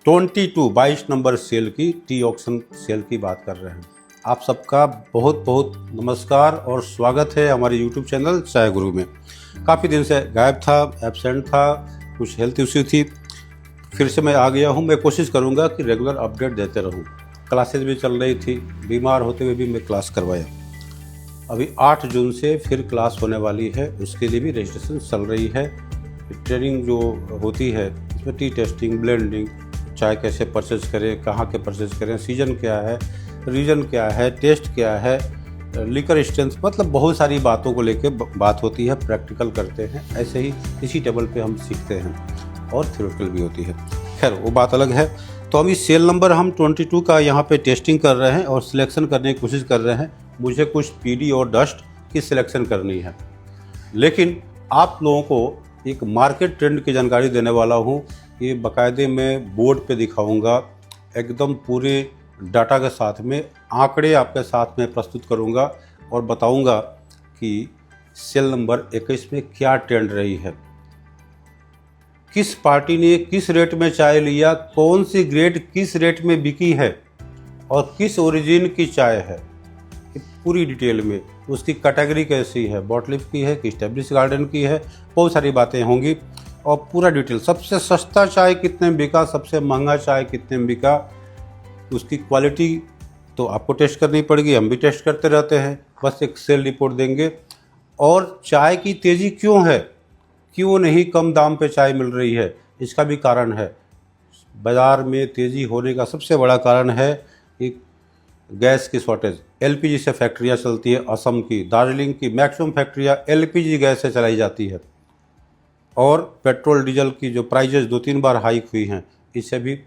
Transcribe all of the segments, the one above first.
22 number cell की T auction cell की बात कर रहे हैं। आप सबका बहुत बहुत नमस्कार और स्वागत है हमारे YouTube चैनल चाय गुरु में। काफ़ी दिन से गायब था, एब्सेंट था, कुछ हेल्थ इश्यू थी, फिर से मैं आ गया हूँ। मैं कोशिश करूँगा कि रेगुलर अपडेट देते रहूँ। क्लासेज भी चल रही थी, बीमार होते हुए भी मैं क्लास करवाया। अभी 8 जून से फिर क्लास होने वाली है, उसके लिए भी रजिस्ट्रेशन चल रही है। ट्रेनिंग जो होती है इसमें टी टेस्टिंग, ब्लेंडिंग, चाय कैसे परचेज करें, कहाँ के परचेज करें, सीजन क्या है, रीजन क्या है, टेस्ट क्या है, लिकर स्ट्रेंथ, मतलब बहुत सारी बातों को लेके बात होती है। प्रैक्टिकल करते हैं, ऐसे ही इसी टेबल पे हम सीखते हैं और थ्योरेटिकल भी होती है। खैर वो बात अलग है। तो अभी सेल नंबर हम 22 का यहाँ पे टेस्टिंग कर रहे हैं और सिलेक्शन करने की कोशिश कर रहे हैं। मुझे कुछ पीडी और डस्ट की सिलेक्शन करनी है, लेकिन आप लोगों को एक मार्केट ट्रेंड की जानकारी देने वाला हूँ। ये बाकायदे मैं बोर्ड पे दिखाऊंगा, एकदम पूरे डाटा के साथ में, आंकड़े आपके साथ में प्रस्तुत करूंगा और बताऊंगा कि सेल नंबर 21 में क्या ट्रेंड रही है, किस पार्टी ने किस रेट में चाय लिया, कौन सी ग्रेड किस रेट में बिकी है और किस ओरिजिन की चाय है, पूरी डिटेल में। उसकी कैटेगरी कैसी है, बॉटलिफ की है कि स्टैब्लिश गार्डन की है, बहुत सारी बातें होंगी और पूरा डिटेल। सबसे सस्ता चाय कितने में बिका, सबसे महंगा चाय कितने में बिका, उसकी क्वालिटी तो आपको टेस्ट करनी पड़ेगी, हम भी टेस्ट करते रहते हैं। बस एक सेल रिपोर्ट देंगे। और चाय की तेज़ी क्यों है, क्यों नहीं कम दाम पे चाय मिल रही है, इसका भी कारण है। बाज़ार में तेज़ी होने का सबसे बड़ा कारण है एक गैस की शॉर्टेज। एलपीजी से फैक्ट्रियाँ चलती है, असम की, दार्जिलिंग की मैक्सिमम फैक्ट्रियाँ एलपीजी गैस से चलाई जाती है। और पेट्रोल डीजल की जो प्राइजेज 2-3 बार हाइक हुई हैं, इससे भी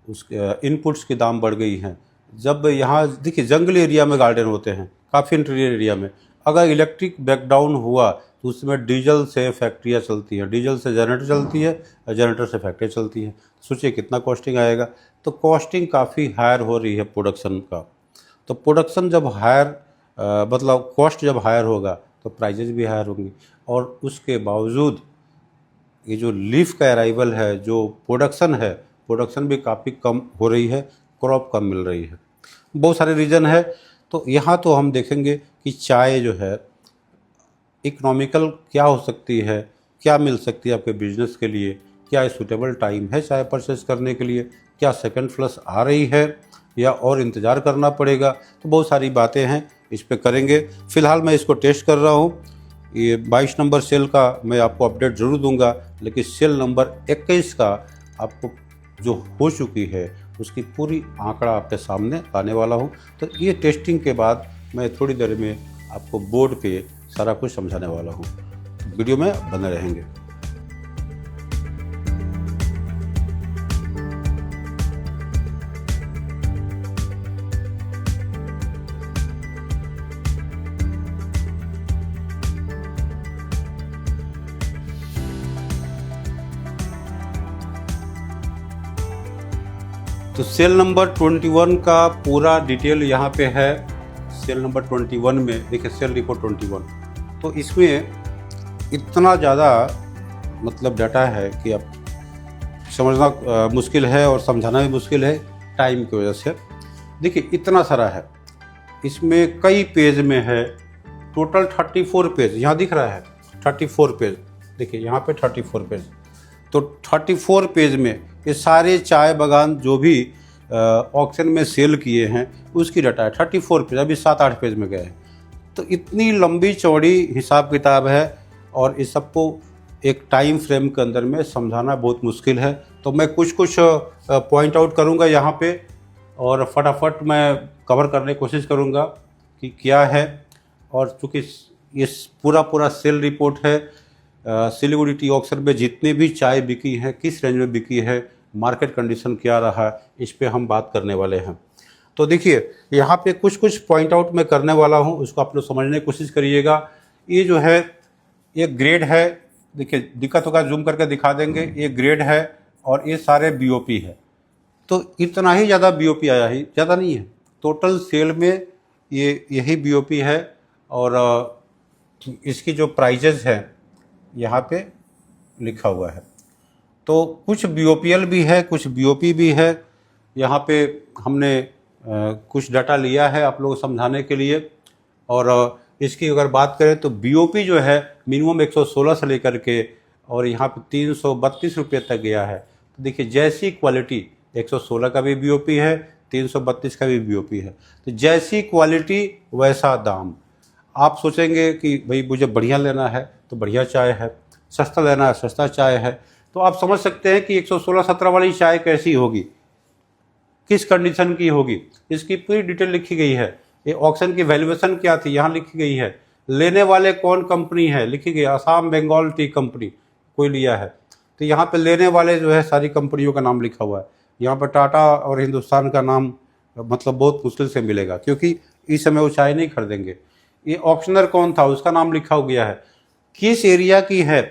उस इनपुट्स की दाम बढ़ गई हैं। जब यहाँ देखिए जंगली एरिया में गार्डन होते हैं, काफ़ी इंटीरियर एरिया में, अगर इलेक्ट्रिक ब्रेकडाउन हुआ तो उसमें डीजल से फैक्ट्रियाँ चलती हैं, डीजल से जनरेटर चलती है, जनरेटर से फैक्ट्री चलती है। सोचिए कितना कॉस्टिंग आएगा। तो कॉस्टिंग काफ़ी हायर हो रही है प्रोडक्शन का। तो प्रोडक्शन जब हायर मतलब कॉस्ट जब हायर होगा तो प्राइजेज भी हायर होंगी। और उसके बावजूद ये जो लीफ का अराइवल है, जो प्रोडक्शन है, प्रोडक्शन भी काफ़ी कम हो रही है, क्रॉप कम मिल रही है। बहुत सारे रीज़न है। तो यहाँ तो हम देखेंगे कि चाय जो है इकोनॉमिकल क्या हो सकती है, क्या मिल सकती है आपके बिजनेस के लिए, क्या सूटेबल टाइम है चाय परचेस करने के लिए, क्या सेकंड फ्लश आ रही है या और इंतज़ार करना पड़ेगा। तो बहुत सारी बातें हैं, इस पे करेंगे। फ़िलहाल मैं इसको टेस्ट कर रहा हूँ। ये 22 नंबर सेल का मैं आपको अपडेट ज़रूर दूंगा, लेकिन सेल नंबर 21 का आपको जो हो चुकी है उसकी पूरी आंकड़ा आपके सामने लाने वाला हूं। तो ये टेस्टिंग के बाद मैं थोड़ी देर में आपको बोर्ड पे सारा कुछ समझाने वाला हूं। वीडियो में बने रहेंगे। तो सेल नंबर 21 का पूरा डिटेल यहाँ पे है। सेल नंबर 21 में देखिए सेल रिपोर्ट 21, तो इसमें इतना ज़्यादा मतलब डाटा है कि अब समझना मुश्किल है और समझाना भी मुश्किल है टाइम की वजह से। देखिए इतना सारा है, इसमें कई पेज में है, टोटल 34 पेज यहाँ दिख रहा है। 34 पेज देखिए यहाँ पे 34 पेज। तो 34 पेज में ये सारे चाय बागान जो भी ऑक्शन में सेल किए हैं उसकी डाटा है। 34 पेज, अभी 7-8 पेज में गए हैं। तो इतनी लंबी चौड़ी हिसाब किताब है और इस सबको एक टाइम फ्रेम के अंदर में समझाना बहुत मुश्किल है। तो मैं कुछ पॉइंट आउट करूंगा यहाँ पे और फटाफट मैं कवर करने की कोशिश करूंगा कि क्या है। और चूँकि ये पूरा सेल रिपोर्ट है, सिलीगुड़ी टी ऑक्शन में जितनी भी चाय बिकी है, किस रेंज में बिकी है, मार्केट कंडीशन क्या रहा, इस पे हम बात करने वाले हैं। तो देखिए यहाँ पे कुछ पॉइंट आउट मैं करने वाला हूँ, उसको आप लोग समझने की कोशिश करिएगा। ये जो है ये ग्रेड है, देखिए दिक्कत होगा जूम करके दिखा देंगे। ये ग्रेड है और ये सारे बीओपी है। तो इतना ही ज़्यादा बीओपी आया है, ज़्यादा नहीं है। टोटल सेल में ये यही बीओपी है और इसकी जो प्राइजेज है यहाँ पे लिखा हुआ है। तो कुछ BOPL भी है, कुछ BOP भी है। यहाँ पे हमने कुछ डाटा लिया है आप लोगों को समझाने के लिए। और इसकी अगर बात करें तो BOP जो है मिनिमम 116 से लेकर के और यहाँ पे 332 रुपये तक गया है। तो देखिए जैसी क्वालिटी 116 का भी BOP है, 332 का भी BOP है, तो जैसी क्वालिटी वैसा दाम। आप सोचेंगे कि भाई मुझे बढ़िया लेना है तो बढ़िया चाय है, सस्ता लेना है सस्ता चाय है, तो आप समझ सकते हैं कि 116-17 वाली चाय कैसी होगी, किस कंडीशन की होगी। इसकी पूरी डिटेल लिखी गई है। ये ऑक्शन की वैल्यूएशन क्या थी यहाँ लिखी गई है, लेने वाले कौन कंपनी है लिखी गई, असम बंगाल टी कंपनी कोई लिया है। तो यहाँ पे लेने वाले जो है सारी कंपनियों का नाम लिखा हुआ है। यहाँ पर टाटा और हिंदुस्तान का नाम मतलब बहुत मुश्किल से मिलेगा, क्योंकि इस समय वो चाय नहीं खरीदेंगे। ये ऑक्शनर कौन था उसका नाम लिखा हो गया है, किस एरिया की है,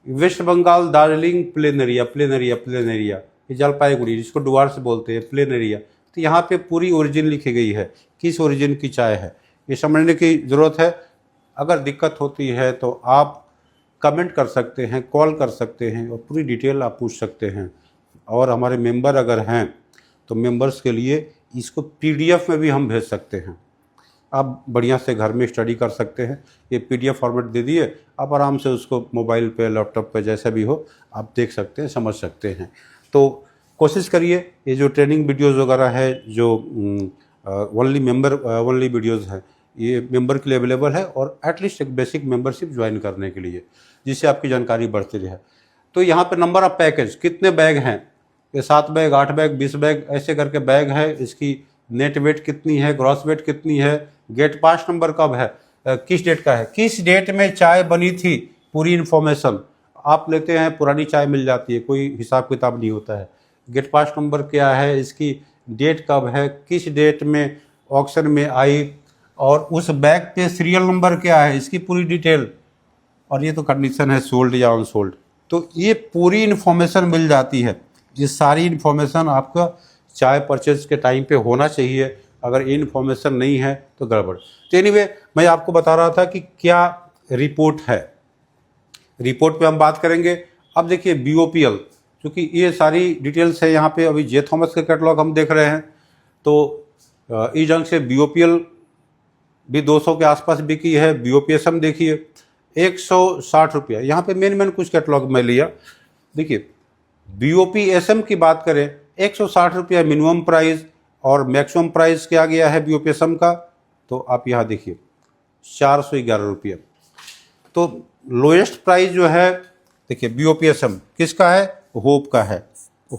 West Bengal Darjeeling plain area, plain area, plain area, ये जलपाईगुड़ी जिसको डुआर से बोलते हैं प्लेन एरिया। तो यहाँ पे पूरी ओरिजिन लिखी गई है, किस ओरिजिन की चाय है, ये समझने की ज़रूरत है। अगर दिक्कत होती है तो आप कमेंट कर सकते हैं, कॉल कर सकते हैं और पूरी डिटेल आप पूछ सकते हैं। और हमारे मेंबर अगर हैं तो मेंबर्स के लिए इसको PDF में भी हम भेज सकते हैं। आप बढ़िया से घर में स्टडी कर सकते हैं। ये PDF फॉर्मेट दे दिए, आप आराम से उसको मोबाइल पे लैपटॉप पे जैसा भी हो आप देख सकते हैं, समझ सकते हैं। तो कोशिश करिए ये जो ट्रेनिंग वीडियोज़ वगैरह है जो ओनली मेंबर ओनली वीडियोज़ हैं ये मेंबर के लिए अवेलेबल है, और एटलीस्ट एक बेसिक मेंबरशिप ज्वाइन करने के लिए, जिससे आपकी जानकारी बढ़ती रहे। तो यहाँ पे नंबर ऑफ पैकेज कितने बैग हैं, ये 7 बैग 8 बैग 20 बैग ऐसे करके बैग है। इसकी नेट वेट कितनी है, ग्रॉस वेट कितनी है, गेट पास नंबर कब है, किस डेट का है, किस डेट में चाय बनी थी, पूरी इन्फॉर्मेशन आप लेते हैं। पुरानी चाय मिल जाती है, कोई हिसाब किताब नहीं होता है। गेट पास नंबर क्या है, इसकी डेट कब है, किस डेट में ऑक्शन में आई, और उस बैग पे सीरियल नंबर क्या है, इसकी पूरी डिटेल। और ये तो कंडीशन है सोल्ड या अनसोल्ड, तो ये पूरी इन्फॉर्मेशन मिल जाती है। ये सारी इन्फॉर्मेशन आपका चाय परचेज के टाइम पे होना चाहिए। अगर ये इन्फॉर्मेशन नहीं है तो गड़बड़। तो एनीवे मैं आपको बता रहा था कि क्या रिपोर्ट है, रिपोर्ट पे हम बात करेंगे। अब देखिए BOPL, क्योंकि ये सारी डिटेल्स है यहाँ पे। अभी जे थॉमस का कैटलॉग हम देख रहे हैं, तो इस ढंग से BOPL भी 200 के आसपास बिकी है। BOPSM देखिए 160 रुपया। यहाँ पे मेन कुछ कैटलॉग में लिया। देखिए BOPSM की बात करें 160 रुपया मिनिमम प्राइस, और मैक्सिमम प्राइस क्या गया है BOPSM का, तो आप यहाँ देखिए 411 रुपया। तो लोएस्ट प्राइस जो है देखिए BOPSM किसका है, होप का है।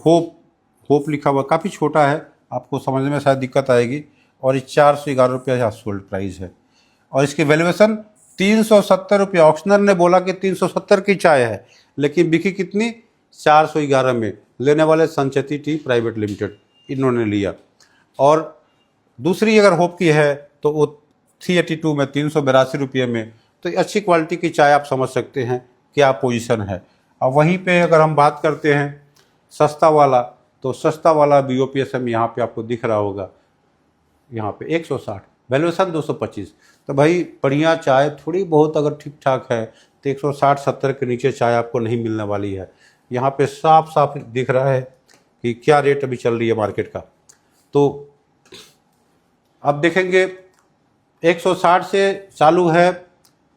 होप लिखा हुआ काफ़ी छोटा है, आपको समझने में शायद दिक्कत आएगी। और ये 411 रुपया यहाँ सोल्ड प्राइस है, और इसकी वैल्यूएशन 370 रुपया। ऑक्शनर ने बोला कि 370 की चाय है, लेकिन बिकी कितनी, 411 में। लेने वाले संचेती टी प्राइवेट लिमिटेड इन्होंने लिया। और दूसरी अगर होप की है तो वो 382 में, 382 रुपये में। तो अच्छी क्वालिटी की चाय आप समझ सकते हैं क्या पोजीशन है। अब वहीं पे अगर हम बात करते हैं सस्ता वाला, तो सस्ता वाला BOPSM यहाँ पे आपको दिख रहा होगा, यहाँ पे 160, वैल्यूएशन 225। तो भाई बढ़िया चाय थोड़ी बहुत अगर ठीक ठाक है तो 160-70 के नीचे चाय आपको नहीं मिलने वाली है। यहाँ पे साफ साफ दिख रहा है कि क्या रेट अभी चल रही है मार्केट का। तो अब देखेंगे 160 से चालू है,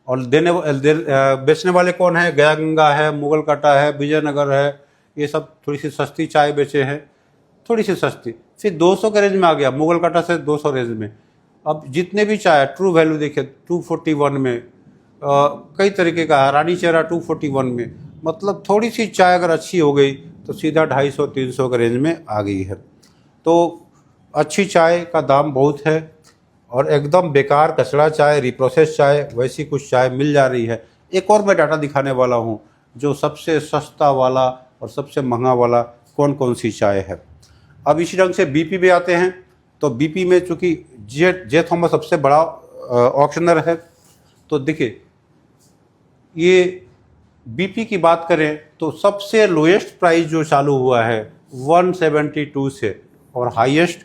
और बेचने वाले कौन है, गया गंगा है, मुगल काटा है, विजयनगर है। ये सब थोड़ी सी सस्ती चाय बेचे हैं, थोड़ी सी सस्ती। फिर 200 के रेंज में आ गया, मुगल काटा से 200 रेंज में। अब जितने भी चाय, ट्रू वैल्यू देखिए 241 में, कई तरीके का है, रानी चेहरा 241 में। मतलब थोड़ी सी चाय अगर अच्छी हो गई तो सीधा 250-300 के रेंज में आ गई है। तो अच्छी चाय का दाम बहुत है, और एकदम बेकार कचरा चाय, रिप्रोसेस चाय, वैसी कुछ चाय मिल जा रही है। एक और मैं डाटा दिखाने वाला हूँ, जो सबसे सस्ता वाला और सबसे महंगा वाला कौन कौन सी चाय है। अब इसी ढंग से BP में आते हैं। तो BP में चूँकि जे थॉमस सबसे बड़ा ऑक्शनर है, तो देखिए ये BP की बात करें तो सबसे लोएस्ट प्राइस जो चालू हुआ है 172 से, और हाईएस्ट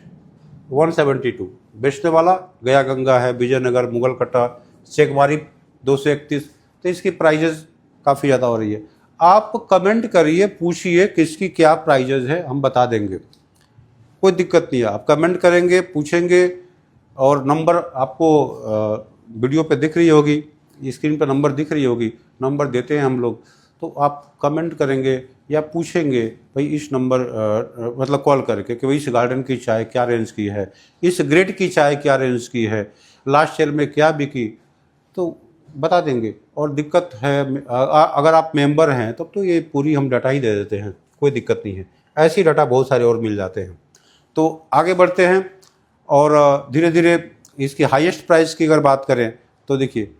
172। बेचने वाला गया गंगा है, विजयनगर, मुगल कट्टा, शेखवारी 231। तो इसकी प्राइजेस काफ़ी ज़्यादा हो रही है। आप कमेंट करिए, पूछिए किसकी क्या प्राइजेज है, हम बता देंगे, कोई दिक्कत नहीं है। आप कमेंट करेंगे, पूछेंगे, और नंबर आपको वीडियो पे दिख रही होगी, स्क्रीन पर नंबर दिख रही होगी, नंबर देते हैं हम लोग। तो आप कमेंट करेंगे या पूछेंगे भाई इस नंबर मतलब कॉल करके कि भाई इस गार्डन की चाय क्या रेंज की है, इस ग्रेड की चाय क्या रेंज की है, लास्ट ईयर में क्या बिकी, तो बता देंगे। और दिक्कत है अगर आप मेंबर हैं तब तो ये पूरी हम डाटा ही दे देते हैं, कोई दिक्कत नहीं है। ऐसी डाटा बहुत सारे और मिल जाते हैं। तो आगे बढ़ते हैं और धीरे धीरे इसकी हाईएस्ट प्राइस की अगर बात करें तो देखिए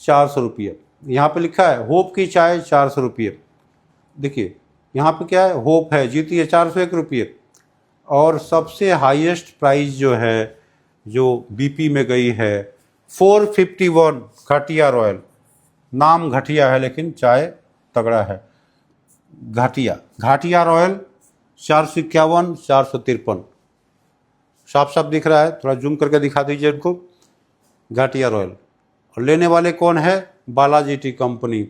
400 रुपये यहाँ पर लिखा है, होप की चाय 400 रुपये। देखिए यहाँ पे क्या है, होप है, जीती है 401 रुपये। और सबसे हाईएस्ट प्राइस जो है, जो बीपी में गई है, 451 घाटिया रॉयल। नाम घटिया है लेकिन चाय तगड़ा है। घाटिया रॉयल 451, 453, साफ साफ दिख रहा है, थोड़ा जूम करके दिखा दीजिए इनको। घाटिया रॉयल। और लेने वाले कौन है, बालाजी टी कंपनी,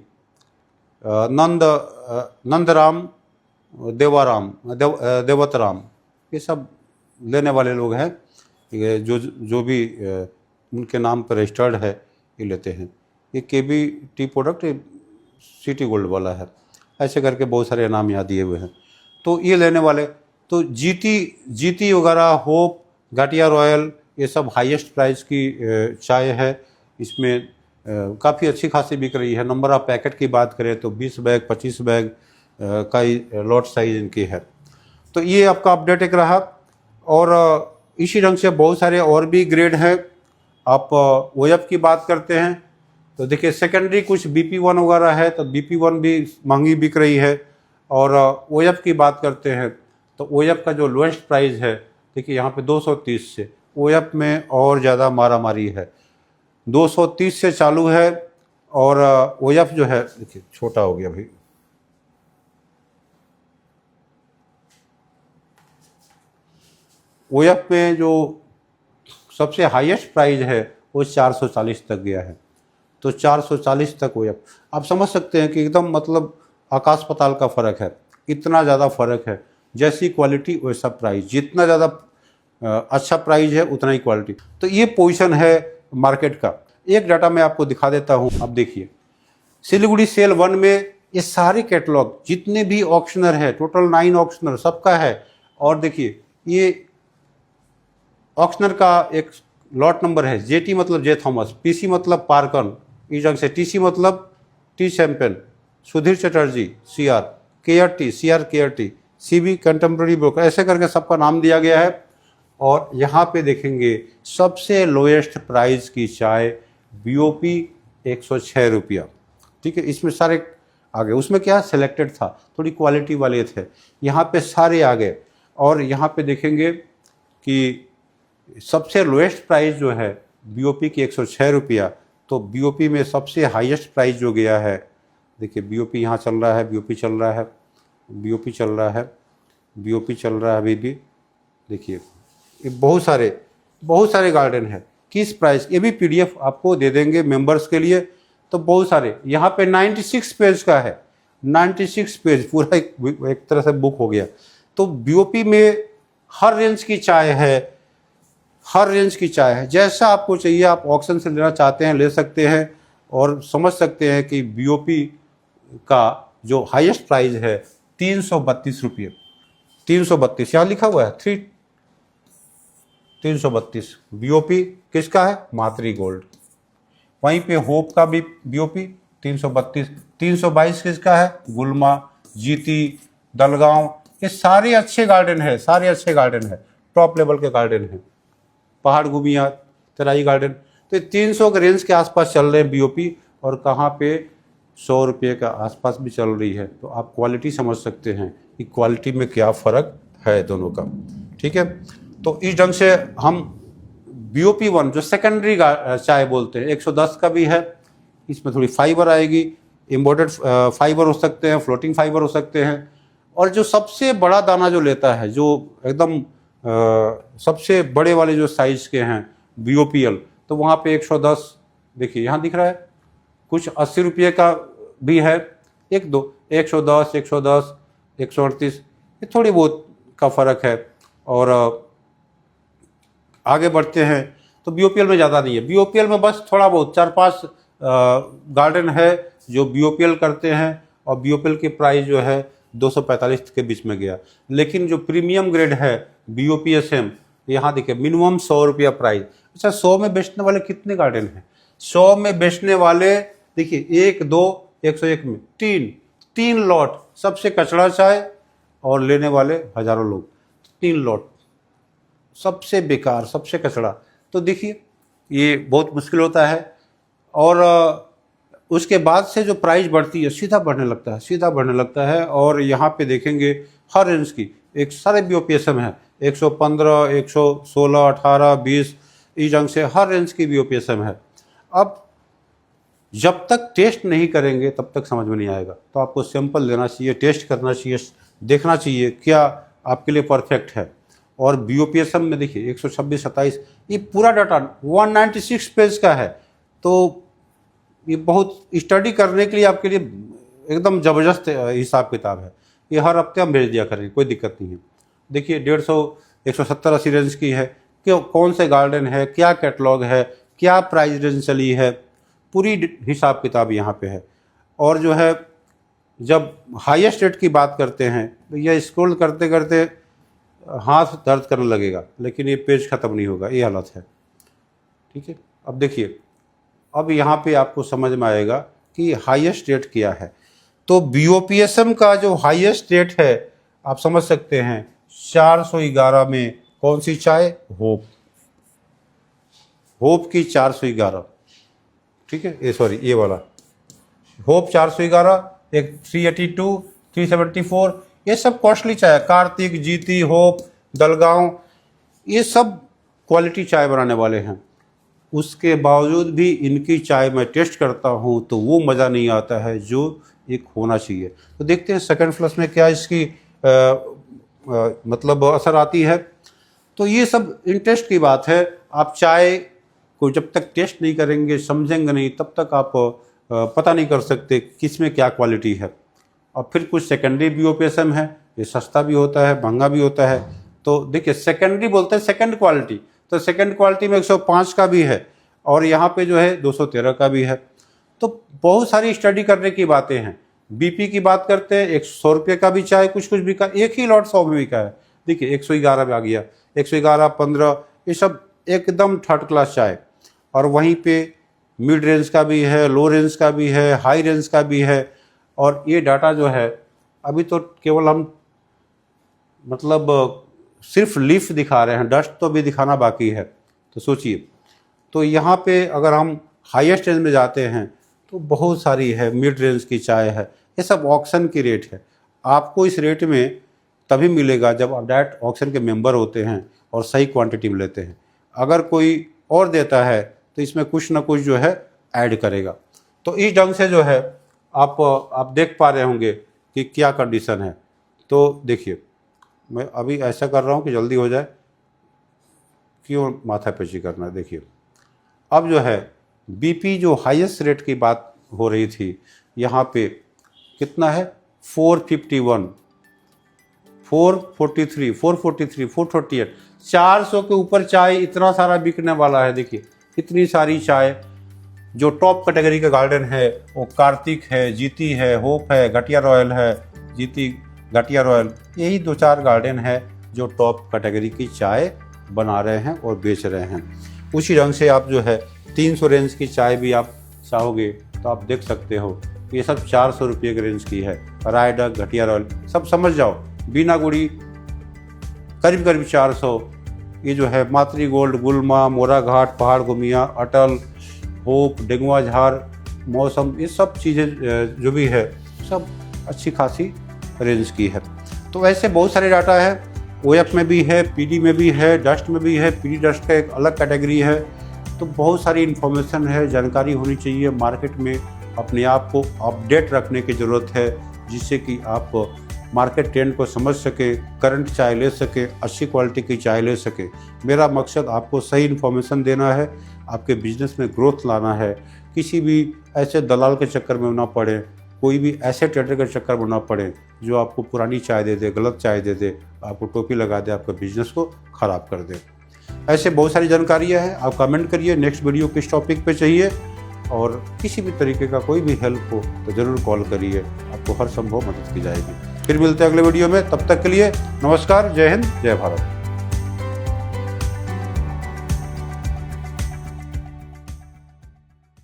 नंदराम, देवतराम, ये सब लेने वाले लोग हैं। ये जो भी उनके नाम पर रजिस्टर्ड है ये लेते हैं। ये केबी टी प्रोडक्ट सिटी गोल्ड वाला है, ऐसे करके बहुत सारे नाम यहाँ दिए हुए हैं। तो ये लेने वाले, तो जीती वगैरह, होप, घाटिया रॉयल, ये सब हाईएस्ट प्राइस की चाय है। इसमें काफ़ी अच्छी खासी बिक रही है। नंबर ऑफ पैकेट की बात करें तो 20 बैग 25 बैग का लॉट साइज इनकी है। तो ये आपका अपडेट एक रहा। और इसी ढंग से बहुत सारे और भी ग्रेड हैं। आप ओएफ की बात करते हैं तो देखिए सेकेंडरी कुछ BP1 वगैरह है, तो BP1 भी महंगी बिक रही है। और ओएफ की बात करते हैं तो ओएफ का जो लोएस्ट प्राइस है, देखिए यहाँ पे 230 से, ओएफ में और ज़्यादा मारा मारी है, 230 से चालू है। और ओएफ जो है, देखिए छोटा हो गया भाई, ओएफ में जो सबसे हाईएस्ट प्राइस है वो 440 तक गया है। तो 440 तक ओएफ, आप समझ सकते हैं कि एकदम मतलब आकाश पाताल का फ़र्क है, इतना ज़्यादा फ़र्क है। जैसी क्वालिटी वैसा प्राइस, जितना ज़्यादा अच्छा प्राइस है उतना ही क्वालिटी। तो ये पोजीशन है मार्केट का। एक डाटा मैं आपको दिखा देता हूँ। अब देखिए सिलीगुड़ी सेल 1 में ये सारे कैटलॉग जितने भी ऑक्शनर है, टोटल 9 ऑक्शनर सबका है। और देखिए ये ऑक्शनर का एक लॉट नंबर है, जेटी मतलब जे थॉमस, पीसी मतलब पार्कन, इस ढंग से टीसी मतलब T champion, Sudhir Chatterjee CR, KRT CR KRT, CB contemporary broker, ऐसे करके सबका नाम दिया गया है। और यहाँ पे देखेंगे सबसे लोएस्ट प्राइस की चाय बीओपी 106 रुपया। ठीक है, इसमें सारे आ गए। उसमें क्या सिलेक्टेड था, थोड़ी क्वालिटी वाले थे, यहाँ पे सारे आ गए। और यहाँ पे देखेंगे कि सबसे लोएस्ट प्राइस जो है बीओपी की 106 रुपया। तो बीओपी में सबसे हाईएस्ट प्राइस जो गया है, देखिए बीओपी यहाँ चल रहा है, बीओपी चल रहा है, बीओपी चल रहा है, बीओपी चल रहा है अभी भी। देखिए ये बहुत सारे गार्डन है। किस प्राइस, ये भी पीडीएफ आपको दे देंगे मेंबर्स के लिए। तो बहुत सारे यहाँ पे 96 पेज का है, 96 पेज पूरा एक तरह से बुक हो गया। तो बीओपी में हर रेंज की चाय है, हर रेंज की चाय है। जैसा आपको चाहिए, आप ऑक्शन से लेना चाहते हैं ले सकते हैं। और समझ सकते हैं कि बीओपी का जो हाईएस्ट प्राइस है 332 रुपये, 332 यहाँ लिखा हुआ है 332। बीओपी किसका है, मात्री गोल्ड। वहीं पे होप का भी बीओपी 332। 322 किसका है, गुलमा, जीती, दलगांव, ये सारे अच्छे गार्डन है, सारे अच्छे गार्डन है, टॉप लेवल के गार्डन है। पहाड़ घूमिया, तराई गार्डन। तो 300 के रेंज के आसपास चल रहे हैं बीओपी, और कहाँ पे 100 रुपये का आसपास भी चल रही है। तो आप क्वालिटी समझ सकते हैं कि क्वालिटी में क्या फ़र्क है दोनों का। ठीक है, तो इस ढंग से हम बीओपी 1 जो सेकेंडरी चाय बोलते हैं 110 का भी है। इसमें थोड़ी फाइबर आएगी, इम्पोर्टेड फाइबर हो सकते हैं, फ्लोटिंग फाइबर हो सकते हैं। और जो सबसे बड़ा दाना जो लेता है, जो एकदम सबसे बड़े वाले जो साइज़ के हैं बीओपीएल, तो वहाँ पे 110, देखिए यहाँ दिख रहा है। कुछ 80 रुपये का भी है, एक दो, 110, 110, 138, ये थोड़ी बहुत का फ़र्क है। और आगे बढ़ते हैं तो BOPL में ज़्यादा नहीं है। BOPL में बस थोड़ा बहुत 4-5 गार्डन है जो BOPL करते हैं, और BOPL की प्राइस जो है 245 के बीच में गया। लेकिन जो प्रीमियम ग्रेड है BOPSM, यहाँ देखिए मिनिमम 100 रुपया प्राइस। अच्छा, 100 में बेचने वाले कितने गार्डन हैं? 100 में बेचने वाले देखिए 1, 2, 101 में 3 लॉट, सबसे कचड़ा चाय, और लेने वाले हजारों लोग। 3 लॉट, सबसे बेकार, सबसे कचड़ा। तो देखिए ये बहुत मुश्किल होता है। और उसके बाद से जो प्राइस बढ़ती है सीधा बढ़ने लगता है, सीधा बढ़ने लगता है। और यहाँ पे देखेंगे हर रेंज की एक सारे BOPSM है, 115, 116, 18, 20, इस ढंग से हर रेंज की BOPSM है। अब जब तक टेस्ट नहीं करेंगे तब तक समझ में नहीं आएगा। तो आपको सैंपल लेना चाहिए, टेस्ट करना चाहिए, देखना चाहिए क्या आपके लिए परफेक्ट है। और BOPSM में देखिए 126, 27, ये पूरा डाटा 196 पेज का है। तो ये बहुत स्टडी करने के लिए आपके लिए एकदम ज़बरदस्त हिसाब किताब है। ये हर हफ्ते हम भेज दिया करेंगे, कोई दिक्कत नहीं है। देखिए 150, 170, 80 रेंज की है, क्यों, कौन से गार्डन है, क्या कैटलॉग है, क्या प्राइस रेंज चली है, पूरी हिसाब किताब यहाँ पे है। और जो है जब हाईएस्ट रेट की बात करते हैं तो यह स्क्रॉल करते करते हाथ दर्द करने लगेगा, लेकिन ये पेज ख़त्म नहीं होगा, ये हालत है। ठीक है, अब देखिए, अब यहाँ पे आपको समझ में आएगा कि हाईएस्ट रेट क्या है। तो BOPSM का जो हाईएस्ट रेट है आप समझ सकते हैं, 411 में कौन सी चाय? होप की 411। ठीक है, ये सॉरी ये वाला होप 411, एक 382, 374, ये सब कॉस्टली चाय है। कार्तिक, जीती, होप, दलगांव, ये सब क्वालिटी चाय बनाने वाले हैं। उसके बावजूद भी इनकी चाय मैं टेस्ट करता हूँ तो वो मज़ा नहीं आता है जो एक होना चाहिए। तो देखते हैं सेकंड फ्लश में क्या इसकी मतलब असर आती है। तो ये सब इंटरेस्ट की बात है। आप चाय को जब तक टेस्ट नहीं करेंगे, समझेंगे नहीं, तब तक आप पता नहीं कर सकते किस में क्या क्वालिटी है। और फिर कुछ सेकेंडरी BOPSM है, ये सस्ता भी होता है, महंगा भी होता है। तो देखिए सेकेंडरी बोलते हैं सेकेंड क्वालिटी, तो सेकेंड क्वालिटी में 105 का भी है, और यहाँ पे जो है 213 का भी है। तो बहुत सारी स्टडी करने की बातें हैं। BP की बात करते हैं, 100 रुपये का भी चाय कुछ कुछ बिका, एक ही लॉट 100 में बिका है। देखिए 111 में आ गया, 111, 15, ये सब एकदम थर्ड क्लास चाय। और वहीं पे मिड रेंज का भी है, लो रेंज का भी है, हाई रेंज का भी है। और ये डाटा जो है अभी तो केवल हम मतलब सिर्फ लीफ दिखा रहे हैं, डस्ट तो भी दिखाना बाकी है। तो सोचिए, तो यहाँ पे अगर हम हाईएस्ट रेंज में जाते हैं तो बहुत सारी है, मिड रेंज की चाय है, ये सब ऑक्शन की रेट है। आपको इस रेट में तभी मिलेगा जब आप डायरेक्ट ऑक्शन के मेंबर होते हैं और सही क्वांटिटी में लेते हैं। अगर कोई और देता है तो इसमें कुछ ना कुछ जो है ऐड करेगा। तो इस ढंग से जो है आप देख पा रहे होंगे कि क्या कंडीशन है। तो देखिए, मैं अभी ऐसा कर रहा हूँ कि जल्दी हो जाए, क्यों माथापच्ची करना है। देखिए अब जो है BP जो हाईएस्ट रेट की बात हो रही थी, यहाँ पे कितना है? 451, 443, 443, 448, 400 के ऊपर चाय इतना सारा बिकने वाला है। देखिए इतनी सारी चाय। जो टॉप कैटेगरी का गार्डन है वो कार्तिक है, जीती है, होप है, घटिया रॉयल है, जीती, घटिया रॉयल, यही 2-4 गार्डन है जो टॉप कैटेगरी की चाय बना रहे हैं और बेच रहे हैं। उसी ढंग से आप जो है 300 रेंज की चाय भी आप चाहोगे तो आप देख सकते हो, ये सब 400 रुपये के रेंज की है। रायडक, घटिया रॉयल, सब समझ जाओ। बीना गुड़ी करीब करीब 400। ये जो है मातरी गोल्ड, गुलमा, मोरा घाट, पहाड़ घुमिया, अटल, होप, डेंगुआ झार, मौसम, ये सब चीज़ें जो भी है सब अच्छी खासी रेंज की है। तो ऐसे बहुत सारे डाटा है, OF में भी है, PD में भी है, डस्ट में भी है। PD डस्ट का एक अलग कैटेगरी है। तो बहुत सारी इन्फॉर्मेशन है, जानकारी होनी चाहिए। मार्केट में अपने आप को अपडेट रखने की ज़रूरत है, जिससे कि आप मार्केट ट्रेंड को समझ सके, करंट चाय ले सके, अच्छी क्वालिटी की चाय ले सके। मेरा मकसद आपको सही इन्फॉर्मेशन देना है, आपके बिजनेस में ग्रोथ लाना है। किसी भी ऐसे दलाल के चक्कर में ना पड़े कोई भी ऐसे ट्रेडर का चक्कर में ना पड़े जो आपको पुरानी चाय दे दे, गलत चाय दे दे, आपको टोपी लगा दे, आपके बिजनेस को ख़राब कर दे। ऐसे बहुत सारी जानकारियाँ हैं। आप कमेंट करिए नेक्स्ट वीडियो किस टॉपिक पे चाहिए, और किसी भी तरीके का कोई भी हेल्प हो तो ज़रूर कॉल करिए, आपको हर संभव मदद की जाएगी। फिर मिलते हैं अगले वीडियो में, तब तक के लिए नमस्कार, जय हिंद, जय भारत।